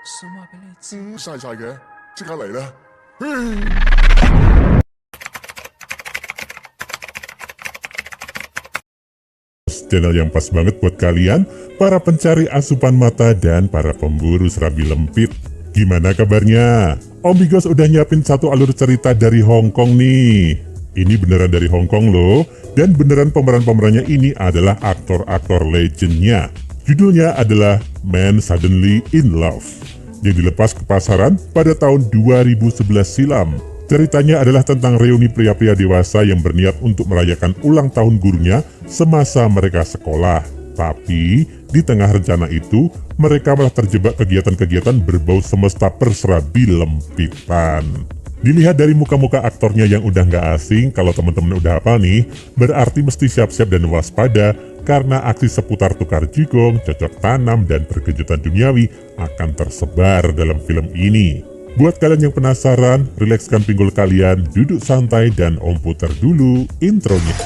晒晒嘅，即刻嚟啦！Channel yang pas banget buat kalian, para pencari asupan mata dan para pemburu serabi lempit. Gimana kabarnya? Om Bigos udah nyiapin satu alur cerita dari Hong Kong nih. Ini beneran dari Hong Kong loh, dan beneran pemeran-pemerannya ini adalah aktor-aktor legendnya. Judulnya adalah Man Suddenly in Love, yang dilepas ke pasaran pada tahun 2011 silam. Ceritanya adalah tentang reuni pria-pria dewasa yang berniat untuk merayakan ulang tahun gurunya semasa mereka sekolah. Tapi, di tengah rencana itu, mereka malah terjebak kegiatan-kegiatan berbau semesta perserabi lempitan. Dilihat dari muka-muka aktornya yang udah nggak asing, kalau teman-teman udah hafal nih, berarti mesti siap-siap dan waspada, karena aksi seputar tukar jigong, cocok tanam, dan perkejutan duniawi akan tersebar dalam film ini. Buat kalian yang penasaran, rilekskan pinggul kalian, duduk santai, dan Om puter dulu intronya.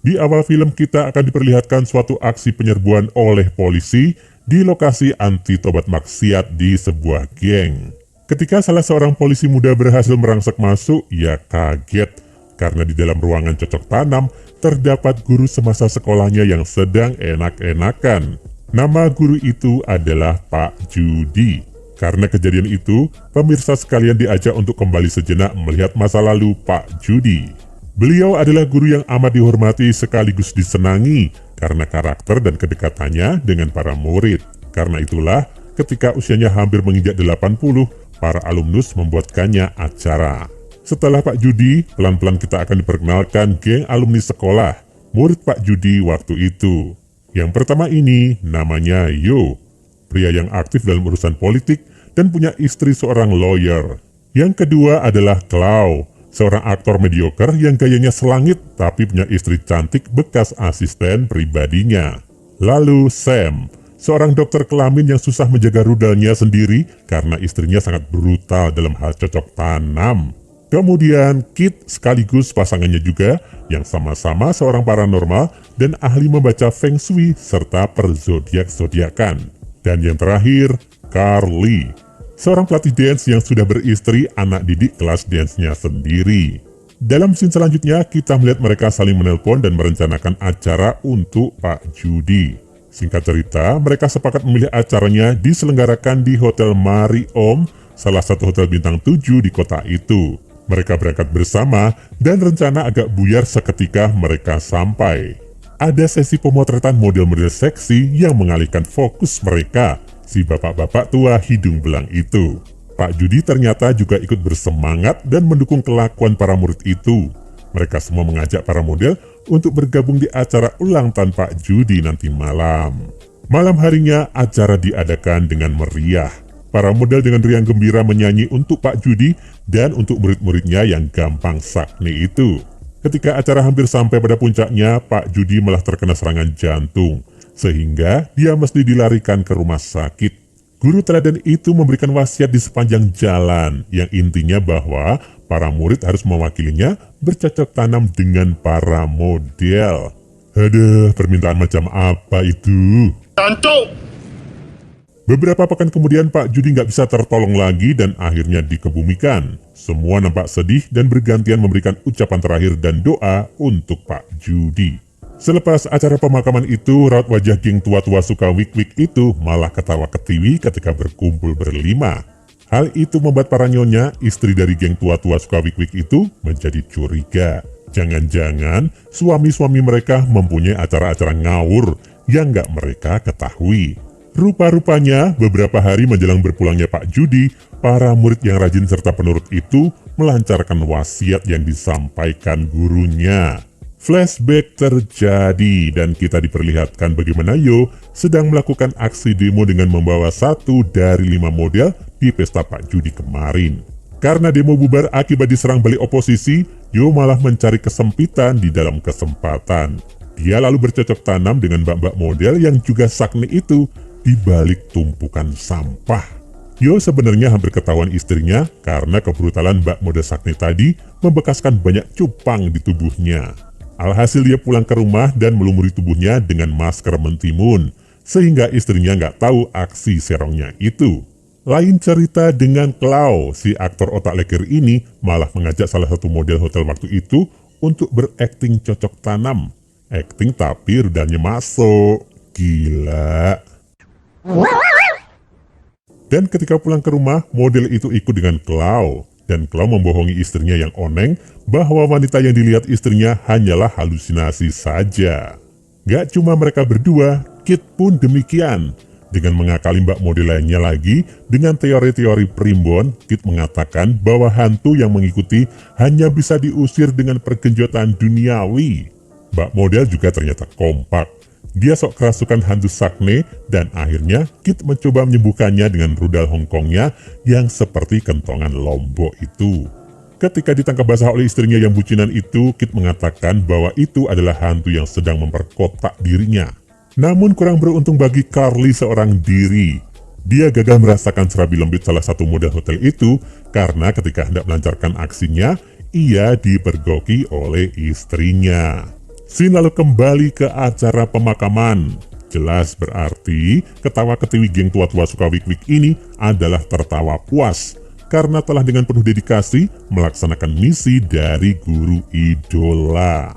Di awal film kita akan diperlihatkan suatu aksi penyerbuan oleh polisi di lokasi anti tobat maksiat di sebuah geng. Ketika salah seorang polisi muda berhasil merangsek masuk, ia kaget karena di dalam ruangan cocok tanam terdapat guru semasa sekolahnya yang sedang enak-enakan. Nama guru itu adalah Pak Judi. Karena kejadian itu, pemirsa sekalian diajak untuk kembali sejenak melihat masa lalu Pak Judi. Beliau adalah guru yang amat dihormati sekaligus disenangi karena karakter dan kedekatannya dengan para murid. Karena itulah, ketika usianya hampir menginjak 80, para alumnus membuatkannya acara. Setelah Pak Judi, pelan-pelan kita akan diperkenalkan geng alumni sekolah, murid Pak Judi waktu itu. Yang pertama ini namanya Yo, pria yang aktif dalam urusan politik dan punya istri seorang lawyer. Yang kedua adalah Clau, seorang aktor mediocre yang gayanya selangit tapi punya istri cantik bekas asisten pribadinya. Lalu Sam, seorang dokter kelamin yang susah menjaga rudalnya sendiri karena istrinya sangat brutal dalam hal cocok tanam. Kemudian Kit sekaligus pasangannya juga yang sama-sama seorang paranormal dan ahli membaca feng shui serta perzodiak-zodiakan. Dan yang terakhir, Carly, seorang pelatih dance yang sudah beristri anak didik kelas dance-nya sendiri. Dalam scene selanjutnya kita melihat mereka saling menelpon dan merencanakan acara untuk Pak Judi. Singkat cerita, mereka sepakat memilih acaranya diselenggarakan di Hotel Mariom, salah satu hotel bintang 7 di kota itu. Mereka berangkat bersama dan rencana agak buyar seketika mereka sampai. Ada sesi pemotretan model-model seksi yang mengalihkan fokus mereka, si bapak-bapak tua hidung belang itu. Pak Judi ternyata juga ikut bersemangat dan mendukung kelakuan para murid itu. Mereka semua mengajak para model untuk bergabung di acara ulang tahun Pak Judi nanti malam. Malam harinya acara diadakan dengan meriah. Para model dengan riang gembira menyanyi untuk Pak Judi dan untuk murid-muridnya yang gampang sakni itu. Ketika acara hampir sampai pada puncaknya, Pak Judi malah terkena serangan jantung, sehingga dia mesti dilarikan ke rumah sakit. Guru teladan itu memberikan wasiat di sepanjang jalan, yang intinya bahwa para murid harus mewakilinya bercocok tanam dengan para model. Aduh, permintaan macam apa itu? Tantu! Beberapa pekan kemudian Pak Judi nggak bisa tertolong lagi dan akhirnya dikebumikan. Semua nampak sedih dan bergantian memberikan ucapan terakhir dan doa untuk Pak Judi. Selepas acara pemakaman itu, raut wajah geng tua-tua suka wik-wik itu malah ketawa ketiwi ketika berkumpul berlima. Hal itu membuat para nyonya, istri dari geng tua-tua suka wik-wik itu, menjadi curiga. Jangan-jangan suami-suami mereka mempunyai acara-acara ngawur yang nggak mereka ketahui. Rupa-rupanya, beberapa hari menjelang berpulangnya Pak Judi, para murid yang rajin serta penurut itu melancarkan wasiat yang disampaikan gurunya. Flashback terjadi dan kita diperlihatkan bagaimana Yo sedang melakukan aksi demo dengan membawa 1 dari 5 model di pesta Pak Judi kemarin. Karena demo bubar akibat diserang balik oposisi, Yo malah mencari kesempitan di dalam kesempatan. Dia lalu bercocok tanam dengan mbak-mbak model yang juga sakni itu di balik tumpukan sampah. Yo sebenarnya hampir ketahuan istrinya karena kebrutalan mbak model sakni tadi membekaskan banyak cupang di tubuhnya. Alhasil dia pulang ke rumah dan melumuri tubuhnya dengan masker mentimun, sehingga istrinya nggak tahu aksi serongnya itu. Lain cerita dengan Clau, si aktor otak lekir ini malah mengajak salah satu model hotel waktu itu untuk berakting cocok tanam. Akting tapi rudalnya masuk. Gila. Dan ketika pulang ke rumah, model itu ikut dengan Clau. Dan Clau membohongi istrinya yang oneng bahwa wanita yang dilihat istrinya hanyalah halusinasi saja. Gak cuma mereka berdua, Kit pun demikian. Dengan mengakali mbak model lainnya lagi, dengan teori-teori primbon, Kit mengatakan bahwa hantu yang mengikuti hanya bisa diusir dengan pergenjotan duniawi. Mbak model juga ternyata kompak. Dia sok kerasukan hantu Sakne dan akhirnya Kit mencoba menyembuhkannya dengan rudal Hongkongnya yang seperti kentongan lombok itu. Ketika ditangkap basah oleh istrinya yang bucinan itu, Kit mengatakan bahwa itu adalah hantu yang sedang memperkotak dirinya. Namun kurang beruntung bagi Carly seorang diri. Dia gagal merasakan serabi lembut salah satu model hotel itu karena ketika hendak melancarkan aksinya, ia dipergoki oleh istrinya. Sin lalu kembali ke acara pemakaman. Jelas berarti ketawa ketiwi geng tua-tua suka wik-wik ini adalah tertawa puas karena telah dengan penuh dedikasi melaksanakan misi dari guru idola.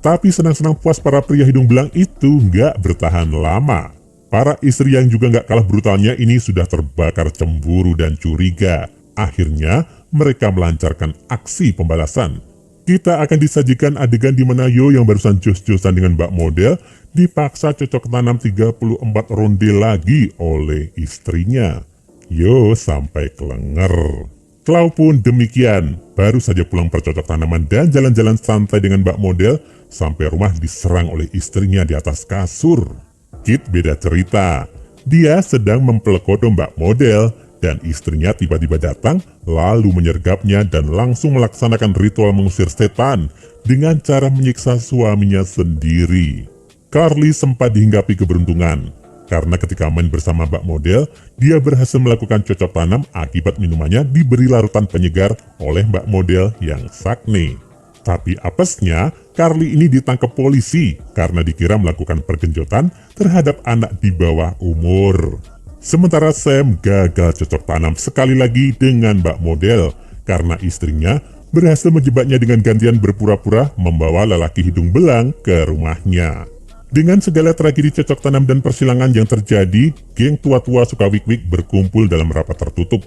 Tapi senang-senang puas para pria hidung belang itu nggak bertahan lama. Para istri yang juga nggak kalah brutalnya ini sudah terbakar cemburu dan curiga. Akhirnya mereka melancarkan aksi pembalasan. Kita akan disajikan adegan di mana Yo yang barusan jos-josan dengan mbak model dipaksa cocok tanam 34 ronde lagi oleh istrinya. Yo sampai kelenger. Clau pun demikian, baru saja pulang percocok tanaman dan jalan-jalan santai dengan mbak model sampai rumah diserang oleh istrinya di atas kasur. Kit beda cerita, dia sedang mempelekodo mbak model dan istrinya tiba-tiba datang lalu menyergapnya dan langsung melaksanakan ritual mengusir setan dengan cara menyiksa suaminya sendiri. Carly sempat dihinggapi keberuntungan karena ketika main bersama mbak model, dia berhasil melakukan cocok tanam akibat minumannya diberi larutan penyegar oleh mbak model yang Sakne. Tapi apesnya, Carly ini ditangkap polisi karena dikira melakukan pergenjotan terhadap anak di bawah umur. Sementara Sam gagal cocok tanam sekali lagi dengan mbak model karena istrinya berhasil menjebaknya dengan gantian berpura-pura membawa lelaki hidung belang ke rumahnya. Dengan segala tragedi cocok tanam dan persilangan yang terjadi, geng tua-tua suka wik-wik berkumpul dalam rapat tertutup.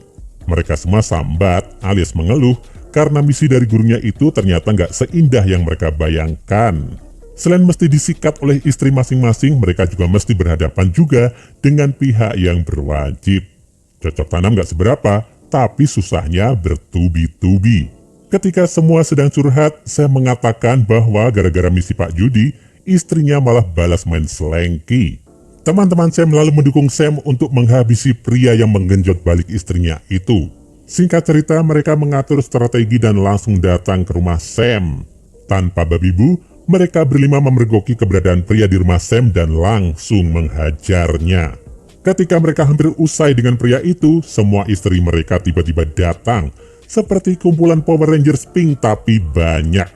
Mereka semua sambat alias mengeluh karena misi dari gurunya itu ternyata nggak seindah yang mereka bayangkan. Selain mesti disikat oleh istri masing-masing, mereka juga mesti berhadapan juga dengan pihak yang berwajib. Cocok tanam nggak seberapa, tapi susahnya bertubi-tubi. Ketika semua sedang curhat, saya mengatakan bahwa gara-gara misi Pak Judi, istrinya malah balas main selengki. Teman-teman Sam lalu mendukung Sam untuk menghabisi pria yang menggenjot balik istrinya itu. Singkat cerita, mereka mengatur strategi dan langsung datang ke rumah Sam. Tanpa babi bu, mereka berlima memergoki keberadaan pria di rumah Sam dan langsung menghajarnya. Ketika mereka hampir usai dengan pria itu, semua istri mereka tiba-tiba datang, seperti kumpulan Power Rangers pink tapi banyak,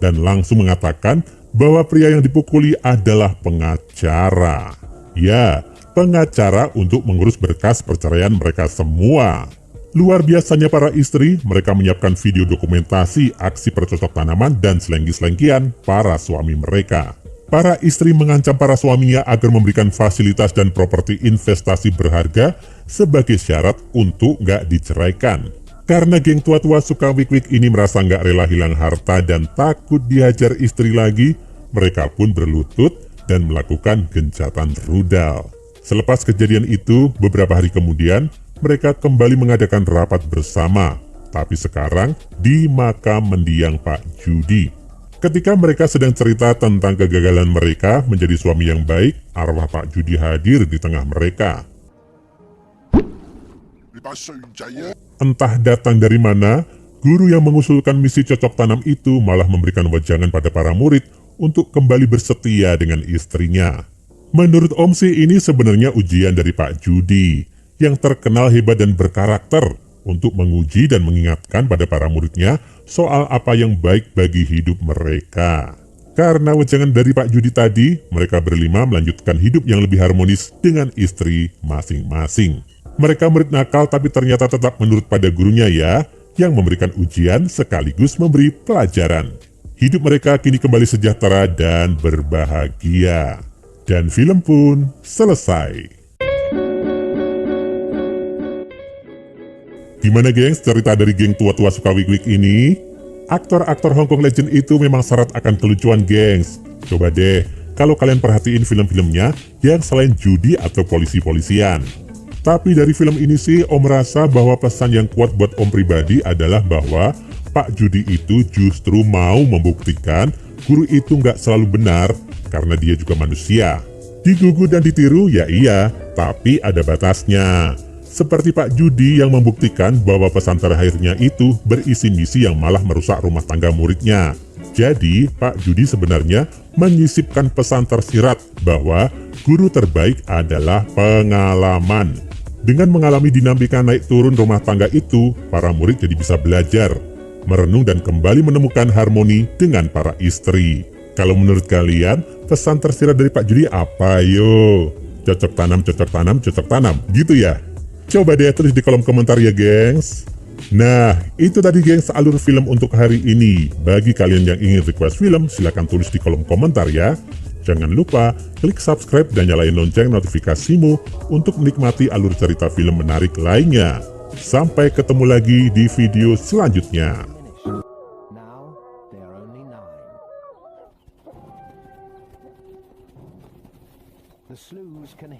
dan langsung mengatakan bahwa pria yang dipukuli adalah pengacara. Ya, pengacara untuk mengurus berkas perceraian mereka semua. Luar biasanya para istri, mereka menyiapkan video dokumentasi aksi percocok tanaman dan selengki-selengkian para suami mereka. Para istri mengancam para suaminya agar memberikan fasilitas dan properti investasi berharga sebagai syarat untuk nggak diceraikan. Karena geng tua-tua suka wik-wik ini merasa nggak rela hilang harta dan takut dihajar istri lagi, mereka pun berlutut dan melakukan gencatan rudal. Selepas kejadian itu, beberapa hari kemudian, mereka kembali mengadakan rapat bersama, tapi sekarang di makam mendiang Pak Judi. Ketika mereka sedang cerita tentang kegagalan mereka menjadi suami yang baik, arwah Pak Judi hadir di tengah mereka. Entah datang dari mana, guru yang mengusulkan misi cocok tanam itu malah memberikan wejangan pada para murid untuk kembali bersetia dengan istrinya. Menurut Om Si, ini sebenarnya ujian dari Pak Judi yang terkenal hebat dan berkarakter untuk menguji dan mengingatkan pada para muridnya soal apa yang baik bagi hidup mereka. Karena wejangan dari Pak Judi tadi, mereka berlima melanjutkan hidup yang lebih harmonis dengan istri masing-masing. Mereka murid nakal tapi ternyata tetap menurut pada gurunya ya, yang memberikan ujian sekaligus memberi pelajaran. Hidup mereka kini kembali sejahtera dan berbahagia. Dan film pun selesai. Gimana gengs cerita dari geng tua-tua suka wig-wig ini? Aktor-aktor Hong Kong Legend itu memang syarat akan kelucuan gengs. Coba deh, kalau kalian perhatiin film-filmnya yang selain judi atau polisi-polisian. Tapi dari film ini sih Om rasa bahwa pesan yang kuat buat Om pribadi adalah bahwa Pak Judi itu justru mau membuktikan guru itu nggak selalu benar karena dia juga manusia. Digugu dan ditiru ya iya, tapi ada batasnya. Seperti Pak Judi yang membuktikan bahwa pesan terakhirnya itu berisi misi yang malah merusak rumah tangga muridnya. Jadi, Pak Judi sebenarnya menyisipkan pesan tersirat bahwa guru terbaik adalah pengalaman. Dengan mengalami dinamika naik turun rumah tangga itu, para murid jadi bisa belajar, merenung dan kembali menemukan harmoni dengan para istri. Kalau menurut kalian, pesan tersirat dari Pak Judi apa yo? Cocok tanam, gitu ya? Coba deh tulis di kolom komentar ya gengs. Nah, itu tadi gengs alur film untuk hari ini. Bagi kalian yang ingin request film, silahkan tulis di kolom komentar ya. Jangan lupa klik subscribe dan nyalain lonceng notifikasimu untuk menikmati alur cerita film menarik lainnya. Sampai ketemu lagi di video selanjutnya. Now they are only 9. The slews can